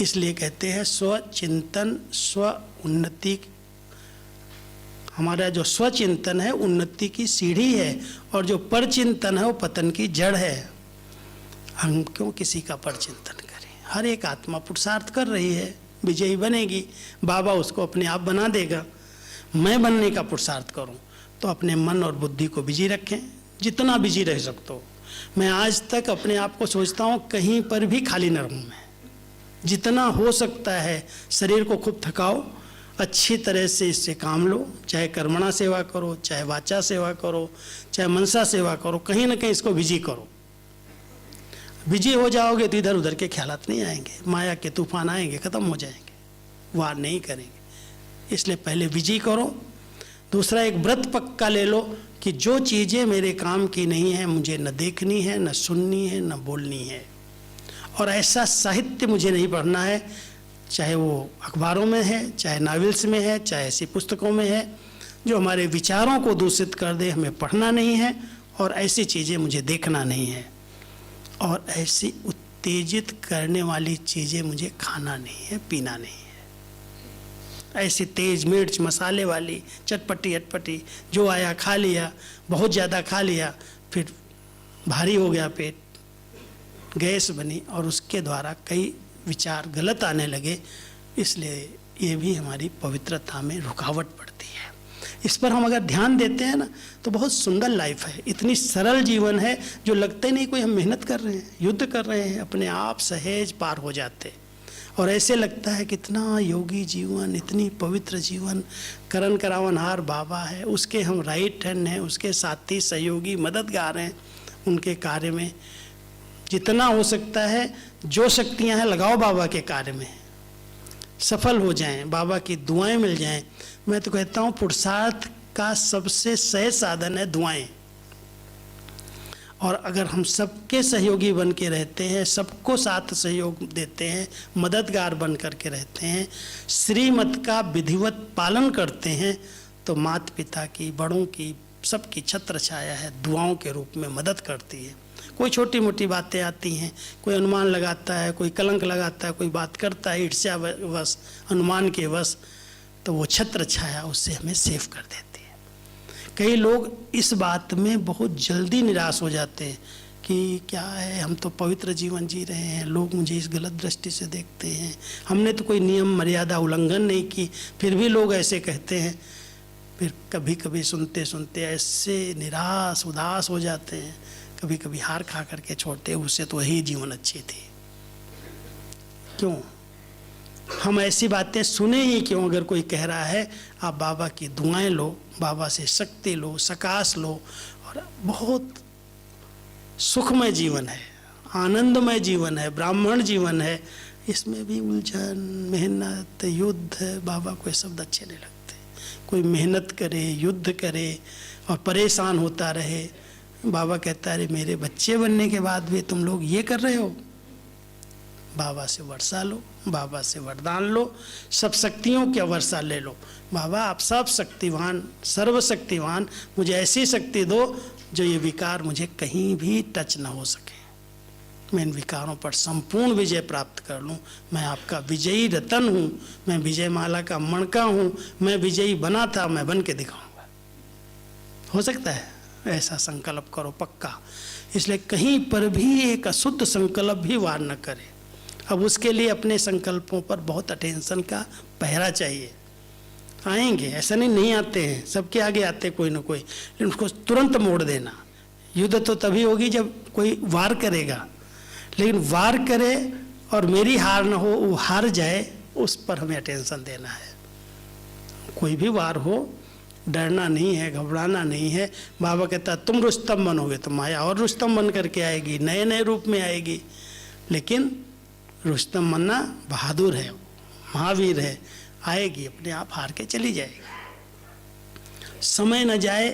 इसलिए कहते हैं स्वचिंतन स्व उन्नति। हमारा जो स्वचिंतन है उन्नति की सीढ़ी है, और जो परचिंतन है वो पतन की जड़ है। हम क्यों किसी का परचिंतन करें? हर एक आत्मा पुरुषार्थ कर रही है, विजयी बनेगी, बाबा उसको अपने आप बना देगा। मैं बनने का पुरुषार्थ करूं तो अपने मन और बुद्धि को बिजी रखें, जितना बिजी रह सकते हो। मैं आज तक अपने आप को सोचता हूं कहीं पर भी खाली न रहूं। मैं जितना हो सकता है शरीर को खूब थकाओ, अच्छी तरह से इससे काम लो, चाहे कर्मणा सेवा करो, चाहे वाचा सेवा करो, चाहे मनसा सेवा करो, कहीं ना कहीं इसको बिजी करो। बिजी हो जाओगे तो इधर उधर के ख्यालात नहीं आएंगे, माया के तूफान आएंगे, खत्म हो जाएंगे, वार नहीं करेंगे। इसलिए पहले बिजी करो। दूसरा, एक व्रत पक्का ले लो कि जो चीज़ें मेरे काम की नहीं है मुझे न देखनी है, न सुननी है, न बोलनी है। और ऐसा साहित्य मुझे नहीं पढ़ना है, चाहे वो अखबारों में है, चाहे नावल्स में है, चाहे ऐसी पुस्तकों में है जो हमारे विचारों को दूषित कर दे, हमें पढ़ना नहीं है। और ऐसी चीज़ें मुझे देखना नहीं है, और ऐसी उत्तेजित करने वाली चीज़ें मुझे खाना नहीं है, पीना नहीं है। ऐसी तेज मिर्च मसाले वाली चटपटी अटपटी जो आया खा लिया, बहुत ज़्यादा खा लिया, फिर भारी हो गया पेट, गैस बनी, और उसके द्वारा कई विचार गलत आने लगे। इसलिए ये भी हमारी पवित्रता में रुकावट पड़ती है। इस पर हम अगर ध्यान देते हैं ना तो बहुत सुंदर लाइफ है, इतनी सरल जीवन है जो लगता ही नहीं कोई हम मेहनत कर रहे हैं, युद्ध कर रहे हैं, अपने आप सहज पार हो जाते। और ऐसे लगता है कितना योगी जीवन, इतनी पवित्र जीवन। करण करावनहार बाबा है, उसके हम राइट हैंड हैं, उसके साथी सहयोगी मददगार हैं। उनके कार्य में जितना हो सकता है, जो शक्तियां हैं लगाओ बाबा के कार्य में, सफल हो जाएं, बाबा की दुआएं मिल जाएं। मैं तो कहता हूँ पुरुषार्थ का सबसे सहज साधन है दुआएं। और अगर हम सबके सहयोगी बन के रहते हैं, सबको साथ सहयोग देते हैं, मददगार बन करके रहते हैं, श्रीमत का विधिवत पालन करते हैं, तो माता पिता की, बड़ों की, सबकी छत्र छाया है, दुआओं के रूप में मदद करती है। कोई छोटी मोटी बातें आती हैं, कोई अनुमान लगाता है, कोई कलंक लगाता है, कोई बात करता है ईर्ष्या वश, अनुमान के वश, तो वो छत्र छाया उससे हमें सेव कर देती है। कई लोग इस बात में बहुत जल्दी निराश हो जाते हैं कि क्या है, हम तो पवित्र जीवन जी रहे हैं, लोग मुझे इस गलत दृष्टि से देखते हैं, हमने तो कोई नियम मर्यादा उल्लंघन नहीं की, फिर भी लोग ऐसे कहते हैं। फिर कभी कभी सुनते सुनते ऐसे निराश उदास हो जाते हैं, कभी कभी हार खा करके छोड़ते, उससे तो वही जीवन अच्छी थी। क्यों हम ऐसी बातें सुने ही क्यों? अगर कोई कह रहा है आप बाबा की दुआएं लो, बाबा से शक्ति लो, सकाश लो, और बहुत सुखमय जीवन है, आनंदमय जीवन है, ब्राह्मण जीवन है, इसमें भी उलझन, मेहनत, युद्ध, बाबा को ये शब्द अच्छे नहीं लगते। कोई मेहनत करे, युद्ध करे और परेशान होता रहे, बाबा कहता है मेरे बच्चे बनने के बाद भी तुम लोग ये कर रहे हो। बाबा से वर्षा लो, बाबा से वरदान लो, सब शक्तियों की वर्षा ले लो। बाबा आप सब शक्तिवान, सर्वशक्तिवान, मुझे ऐसी शक्ति दो जो ये विकार मुझे कहीं भी टच ना हो सके, मैं इन विकारों पर संपूर्ण विजय प्राप्त कर लूँ। मैं आपका विजयी रतन हूँ, मैं विजय माला का मणका हूँ, मैं विजयी बना था, मैं बन के दिखाऊंगा। हो सकता है ऐसा संकल्प करो पक्का। इसलिए कहीं पर भी एक अशुद्ध संकल्प भी वार न करे। अब उसके लिए अपने संकल्पों पर बहुत अटेंशन का पहरा चाहिए। आएंगे, ऐसा नहीं आते हैं, सबके आगे आते कोई ना कोई, लेकिन उसको तुरंत मोड़ देना। युद्ध तो तभी होगी जब कोई वार करेगा, लेकिन वार करे और मेरी हार न हो, वो हार जाए, उस पर हमें अटेंशन देना है। कोई भी वार हो, डरना नहीं है, घबराना नहीं है। बाबा कहता तुम रुस्तम बनोगे तो माया और रुस्तम बन करके आएगी, नए नए रूप में आएगी। लेकिन रुस्तम बनना बहादुर है, महावीर है, आएगी, अपने आप हार के चली जाएगी। समय न जाए,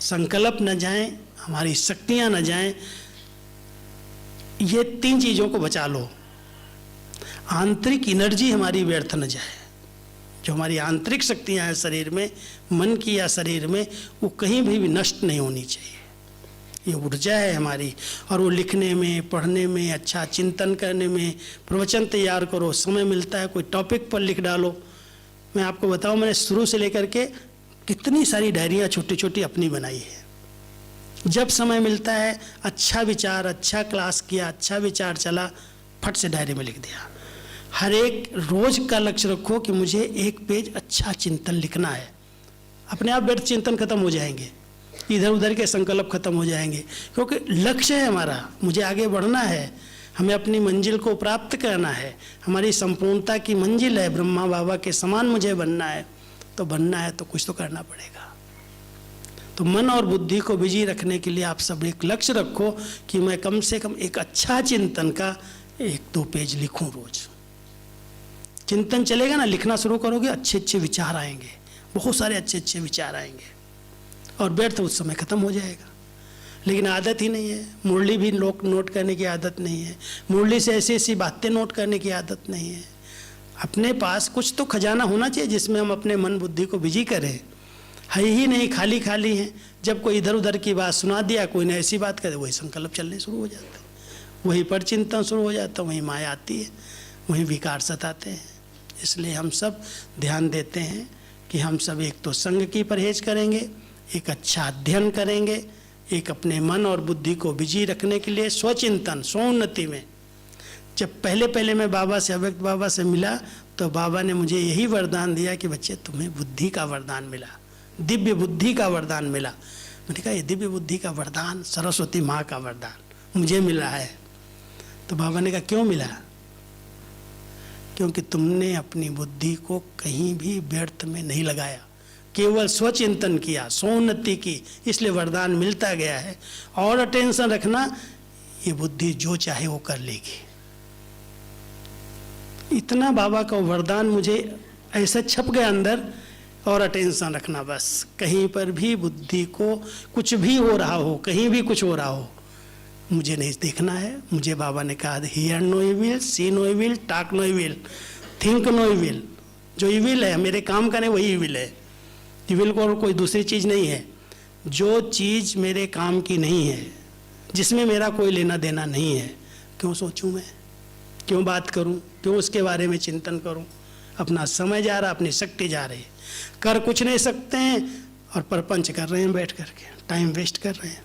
संकल्प न जाए, हमारी शक्तियां न जाएं, ये तीन चीज़ों को बचा लो। आंतरिक एनर्जी हमारी व्यर्थ न जाए, जो हमारी आंतरिक शक्तियां हैं शरीर में, मन की या शरीर में, वो कहीं भी नष्ट नहीं होनी चाहिए। ये ऊर्जा है हमारी, और वो लिखने में, पढ़ने में, अच्छा चिंतन करने में, प्रवचन तैयार करो, समय मिलता है कोई टॉपिक पर लिख डालो। मैं आपको बताऊं, मैंने शुरू से लेकर के कितनी सारी डायरियाँ छोटी छोटी अपनी बनाई है। जब समय मिलता है, अच्छा विचार, अच्छा क्लास किया, अच्छा विचार चला, फट से डायरी में लिख दिया। हर एक रोज का लक्ष्य रखो कि मुझे एक पेज अच्छा चिंतन लिखना है। अपने आप व्यर्थ चिंतन खत्म हो जाएंगे, इधर उधर के संकल्प खत्म हो जाएंगे, क्योंकि लक्ष्य है हमारा, मुझे आगे बढ़ना है, हमें अपनी मंजिल को प्राप्त करना है, हमारी संपूर्णता की मंजिल है, ब्रह्मा बाबा के समान मुझे बनना है। तो बनना है तो कुछ तो करना पड़ेगा। तो मन और बुद्धि को बिजी रखने के लिए आप सब एक लक्ष्य रखो कि मैं कम से कम एक अच्छा चिंतन का 1-2 पेज लिखूं रोज। चिंतन चलेगा ना, लिखना शुरू करोगे, अच्छे अच्छे विचार आएंगे, बहुत सारे अच्छे अच्छे विचार आएंगे, और व्यर्थ उस समय खत्म हो जाएगा। लेकिन आदत ही नहीं है, मुरली भी नोट करने की आदत नहीं है, मुरली से ऐसी ऐसी बातें नोट करने की आदत नहीं है। अपने पास कुछ तो खजाना होना चाहिए जिसमें हम अपने मन बुद्धि को बिजी करें। है ही नहीं, खाली खाली है। जब कोई इधर उधर की बात सुना दिया, कोई ने ऐसी बात करे, वही संकल्प चलने शुरू हो जाते हैं, वहीं पर चिंतन शुरू हो जाता है, वहीं माया आती है, वहीं विकार सताते हैं। इसलिए हम सब ध्यान देते हैं कि हम सब एक तो संग की परहेज करेंगे, एक अच्छा अध्ययन करेंगे, एक अपने मन और बुद्धि को बिजी रखने के लिए स्वचिंतन, स्वोन्नति में। जब पहले मैं बाबा से, अव्यक्त बाबा से मिला, तो बाबा ने मुझे यही वरदान दिया कि बच्चे तुम्हें बुद्धि का वरदान मिला, दिव्य बुद्धि का वरदान मिला। मैंने कहा ये दिव्य बुद्धि का वरदान सरस्वती माँ का वरदान मुझे मिला है। तो बाबा ने कहा क्यों मिला? क्योंकि तुमने अपनी बुद्धि को कहीं भी व्यर्थ में नहीं लगाया, केवल स्वचिंतन किया, स्वोन्नति की, इसलिए वरदान मिलता गया है। और अटेंशन रखना, ये बुद्धि जो चाहे वो कर लेगी। इतना बाबा का वरदान मुझे ऐसा छप गया अंदर। और अटेंशन रखना, बस कहीं पर भी बुद्धि को कुछ भी हो रहा हो, कहीं भी कुछ हो रहा हो, मुझे नहीं देखना है। मुझे बाबा ने कहा hear no evil, see no evil, talk no evil, think no evil. जो इविल है मेरे काम का नहीं, वही इविल है। इविल को और कोई दूसरी चीज़ नहीं है। जो चीज़ मेरे काम की नहीं है, जिसमें मेरा कोई लेना देना नहीं है, क्यों सोचूं मैं, क्यों बात करूं, क्यों उसके बारे में चिंतन करूं। अपना समय जा रहा, अपनी शक्ति जा रही, कर कुछ नहीं सकते हैं और परपंच कर रहे हैं बैठ करके, टाइम वेस्ट कर रहे हैं।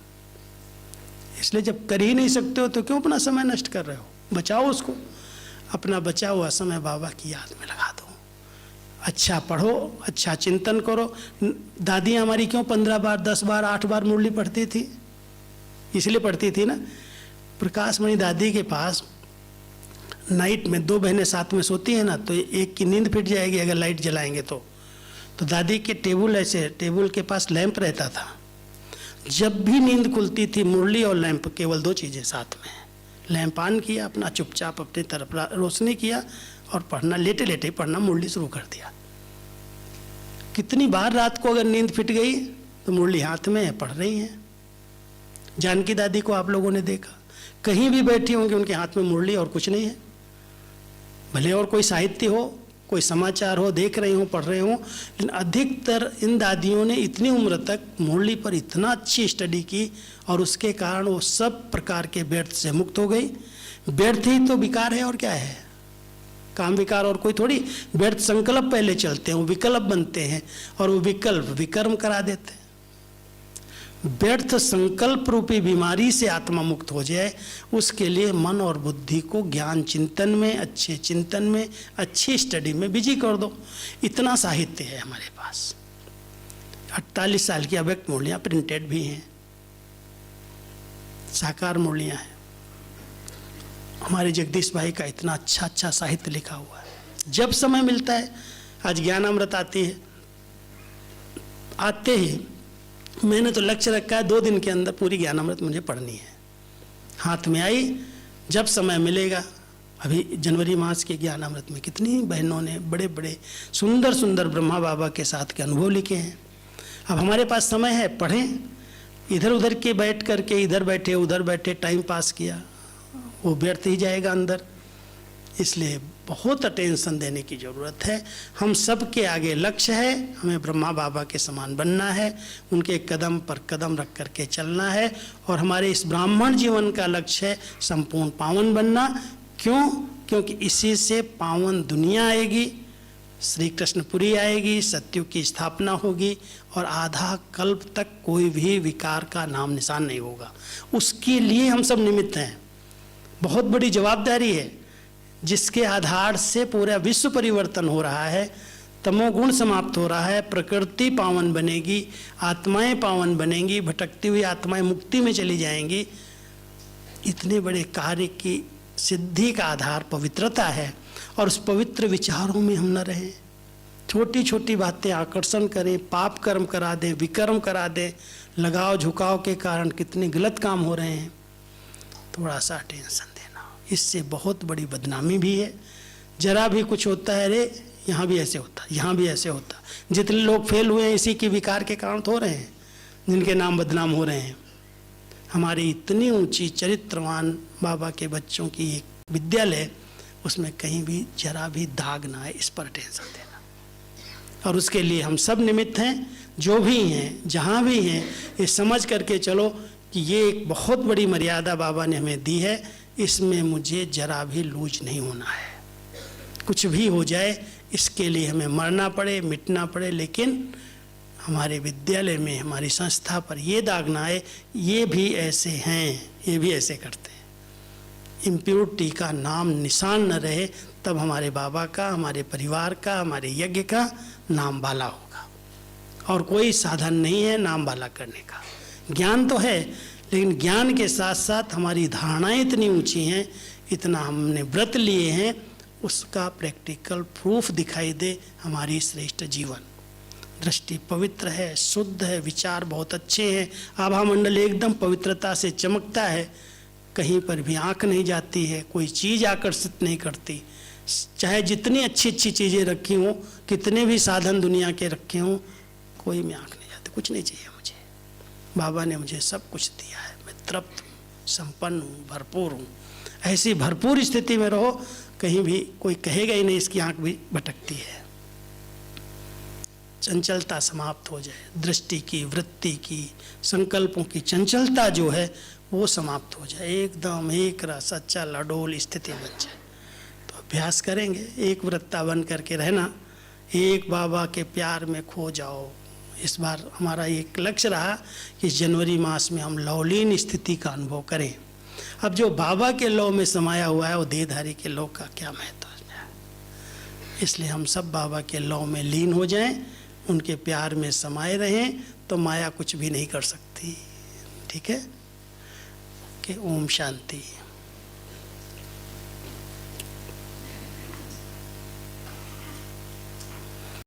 इसलिए जब कर ही नहीं सकते हो तो क्यों अपना समय नष्ट कर रहे हो, बचाओ उसको। अपना बचा हुआ समय बाबा की याद में लगा दो, अच्छा पढ़ो, अच्छा चिंतन करो। दादी हमारी क्यों 15 बार 10 बार 8 बार मुरली पढ़ती थी, इसलिए पढ़ती थी ना। प्रकाश मणि दादी के पास नाइट में 2 बहनें साथ में सोती हैं ना, तो एक की नींद फिट जाएगी अगर लाइट जलाएंगे तो दादी के टेबल के पास लैंप रहता था। जब भी नींद खुलती थी, मुरली और लैंप, केवल 2 चीज़ें साथ में। लैंप ऑन किया, अपना चुपचाप अपनी तरफ रोशनी किया और पढ़ना, लेटे लेटे पढ़ना, मुरली शुरू कर दिया। कितनी बार रात को अगर नींद फिट गई तो मुरली हाथ में है, पढ़ रही हैं। जानकी दादी को आप लोगों ने देखा, कहीं भी बैठी होंगी उनके हाथ में मुरली और कुछ नहीं है। भले और कोई साहित्य हो, कोई समाचार हो, देख रहे हो, पढ़ रहे हो, लेकिन अधिकतर इन दादियों ने इतनी उम्र तक मुरली पर इतना अच्छी स्टडी की और उसके कारण वो सब प्रकार के व्यर्थ से मुक्त हो गई। व्यर्थ ही तो विकार है और क्या है, काम विकार और कोई थोड़ी। व्यर्थ संकल्प पहले चलते हैं, वो विकल्प बनते हैं और वो विकल्प विकर्म करा देते हैं। व्यर्थ संकल्प रूपी बीमारी से आत्मा मुक्त हो जाए, उसके लिए मन और बुद्धि को ज्ञान चिंतन में, अच्छे चिंतन में, अच्छी स्टडी में बिजी कर दो। इतना साहित्य है हमारे पास। 48 साल की अव्यक्त मुरलियाँ प्रिंटेड भी हैं, साकार मुरलियाँ हैं। हमारे जगदीश भाई का इतना अच्छा अच्छा साहित्य लिखा हुआ है। जब समय मिलता है, आज ज्ञानामृत आती है, आते ही मैंने तो लक्ष्य रखा है 2 दिन के अंदर पूरी ज्ञानामृत मुझे पढ़नी है। हाथ में आई, जब समय मिलेगा। अभी जनवरी मास के ज्ञानामृत में कितनी बहनों ने बड़े बड़े सुंदर सुंदर ब्रह्मा बाबा के साथ के अनुभव लिखे हैं। अब हमारे पास समय है, पढ़ें। इधर उधर के बैठ करके, इधर बैठे उधर बैठे टाइम पास किया, वो व्यर्थ ही जाएगा अंदर। इसलिए बहुत अटेंशन देने की ज़रूरत है। हम सब के आगे लक्ष्य है, हमें ब्रह्मा बाबा के समान बनना है, उनके कदम पर कदम रख करके चलना है। और हमारे इस ब्राह्मण जीवन का लक्ष्य है संपूर्ण पावन बनना। क्यों? क्योंकि इसी से पावन दुनिया आएगी, श्री कृष्णपुरी आएगी, सत्युग की स्थापना होगी और आधा कल्प तक कोई भी विकार का नाम निशान नहीं होगा। उसके लिए हम सब निमित्त हैं। बहुत बड़ी जवाबदारी है, जिसके आधार से पूरा विश्व परिवर्तन हो रहा है, तमोगुण समाप्त हो रहा है, प्रकृति पावन बनेगी, आत्माएं पावन बनेंगी, भटकती हुई आत्माएं मुक्ति में चली जाएंगी। इतने बड़े कार्य की सिद्धि का आधार पवित्रता है और उस पवित्र विचारों में हम न रहें। छोटी छोटी बातें आकर्षण करें, पाप कर्म करा दें, विकर्म करा दें, लगाव झुकाव के कारण कितने गलत काम हो रहे हैं। थोड़ा सा टेंशन देना, इससे बहुत बड़ी बदनामी भी है। जरा भी कुछ होता है, अरे यहाँ भी ऐसे होता, यहाँ भी ऐसे होता। जितने लोग फेल हुए हैं इसी के विकार के कारण तो हो रहे हैं, जिनके नाम बदनाम हो रहे हैं। हमारी इतनी ऊंची चरित्रवान बाबा के बच्चों की एक विद्यालय, उसमें कहीं भी जरा भी दाग ना आए, इस पर टेंशन देना। और उसके लिए हम सब निमित्त हैं, जो भी हैं, जहाँ भी हैं, ये समझ करके चलो कि ये एक बहुत बड़ी मर्यादा बाबा ने हमें दी है, इसमें मुझे जरा भी लूज नहीं होना है। कुछ भी हो जाए, इसके लिए हमें मरना पड़े, मिटना पड़े, लेकिन हमारे विद्यालय में, हमारी संस्था पर ये दाग ना आए, ये भी ऐसे हैं, ये भी ऐसे करते हैं। इम्प्योरिटी का नाम निशान न रहे, तब हमारे बाबा का, हमारे परिवार का, हमारे यज्ञ का नाम बाला होगा। और कोई साधन नहीं है नाम बाला करने का। ज्ञान तो है, लेकिन ज्ञान के साथ साथ हमारी धारणाएं इतनी ऊंची हैं, इतना हमने व्रत लिए हैं, उसका प्रैक्टिकल प्रूफ दिखाई दे हमारी श्रेष्ठ जीवन। दृष्टि पवित्र है, शुद्ध है, विचार बहुत अच्छे हैं, आभा मंडल एकदम पवित्रता से चमकता है, कहीं पर भी आंख नहीं जाती है, कोई चीज़ आकर्षित नहीं करती। चाहे जितनी अच्छी अच्छी चीज़ें रखी हों, कितने भी साधन दुनिया के रखे हों, कोई में आंख नहीं जाती। कुछ नहीं चाहिए मुझे, बाबा ने मुझे सब कुछ दिया है, मैं तृप्त हूँ, संपन्न हूँ, भरपूर हूँ। ऐसी भरपूर स्थिति में रहो, कहीं भी कोई कहेगा ही नहीं इसकी आंख भी भटकती है। चंचलता समाप्त हो जाए, दृष्टि की, वृत्ति की, संकल्पों की चंचलता जो है वो समाप्त हो जाए, एकदम एक रस अचल अडोल स्थिति बन जाए। तो अभ्यास करेंगे, एक वृत्ता बन करके रहना, एक बाबा के प्यार में खो जाओ। इस बार हमारा एक लक्ष्य रहा कि जनवरी मास में हम लौलीन स्थिति का अनुभव करें। अब जो बाबा के लौ में समाया हुआ है वो देहधारी के लौ का क्या महत्व है, इसलिए हम सब बाबा के लौ में लीन हो जाएं, उनके प्यार में समाये रहें, तो माया कुछ भी नहीं कर सकती। ठीक है कि ओम शांति।